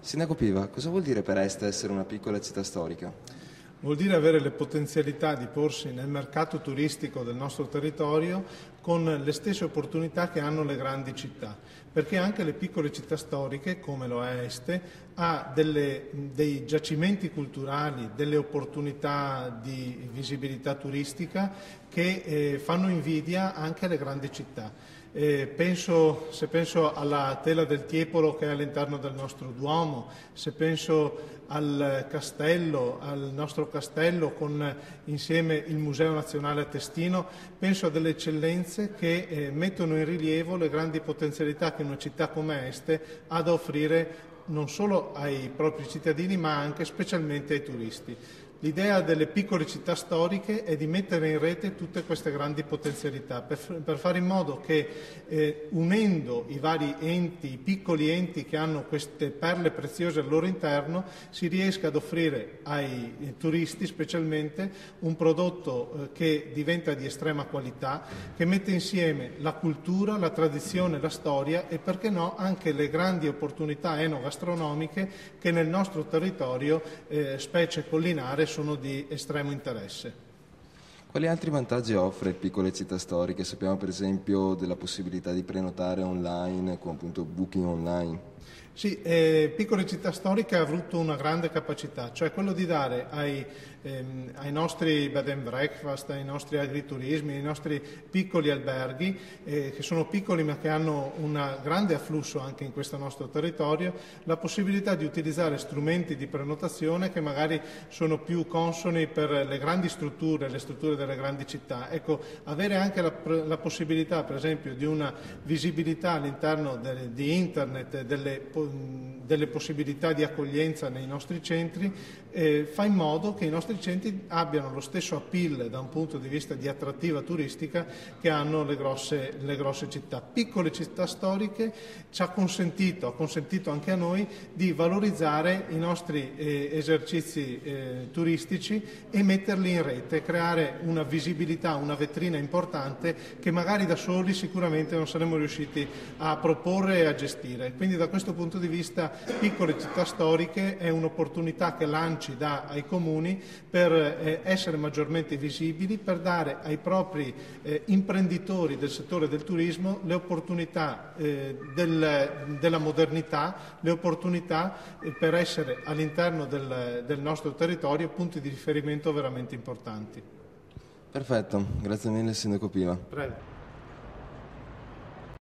Sindaco Piva, cosa vuol dire per Este essere una piccola città storica? Vuol dire avere le potenzialità di porsi nel mercato turistico del nostro territorio con le stesse opportunità che hanno le grandi città, perché anche le piccole città storiche, come lo è Este, ha dei giacimenti culturali, delle opportunità di visibilità turistica che fanno invidia anche alle grandi città. Se penso alla Tela del Tiepolo che è all'interno del nostro Duomo, se penso al castello, al nostro castello con insieme il Museo Nazionale a Testino, penso a delle eccellenze che mettono in rilievo le grandi potenzialità che una città come Este ha da offrire non solo ai propri cittadini ma anche specialmente ai turisti. L'idea delle piccole città storiche è di mettere in rete tutte queste grandi potenzialità per fare in modo che unendo i vari enti, i piccoli enti che hanno queste perle preziose al loro interno, si riesca ad offrire ai turisti specialmente un prodotto che diventa di estrema qualità, che mette insieme la cultura, la tradizione, la storia e perché no anche le grandi opportunità enogastronomiche che nel nostro territorio, specie collinare, sono di estremo interesse. Quali altri vantaggi offre piccole città storiche? Sappiamo per esempio della possibilità di prenotare online con appunto Booking Online. Sì, Piccole città storiche ha avuto una grande capacità, cioè quello di dare ai nostri bed and breakfast, ai nostri agriturismi, ai nostri piccoli alberghi, che sono piccoli ma che hanno un grande afflusso anche in questo nostro territorio, la possibilità di utilizzare strumenti di prenotazione che magari sono più consoni per le grandi strutture, le strutture delle grandi città. Ecco, avere anche la possibilità, per esempio, di una visibilità all'interno di internet, delle possibilità di accoglienza nei nostri centri, fa in modo che i nostri centri abbiano lo stesso appeal da un punto di vista di attrattiva turistica che hanno le grosse città. Piccole città storiche ha consentito anche a noi di valorizzare i nostri esercizi turistici e metterli in rete, creare una visibilità, una vetrina importante che magari da soli sicuramente non saremmo riusciti a proporre e a gestire. Quindi da questo punto di vista piccole città storiche è un'opportunità che l'ANCI dà ai comuni per essere maggiormente visibili, per dare ai propri imprenditori del settore del turismo le opportunità della modernità, le opportunità per essere all'interno del nostro territorio punti di riferimento veramente importanti. Perfetto, grazie mille Sindaco Piva. Prego.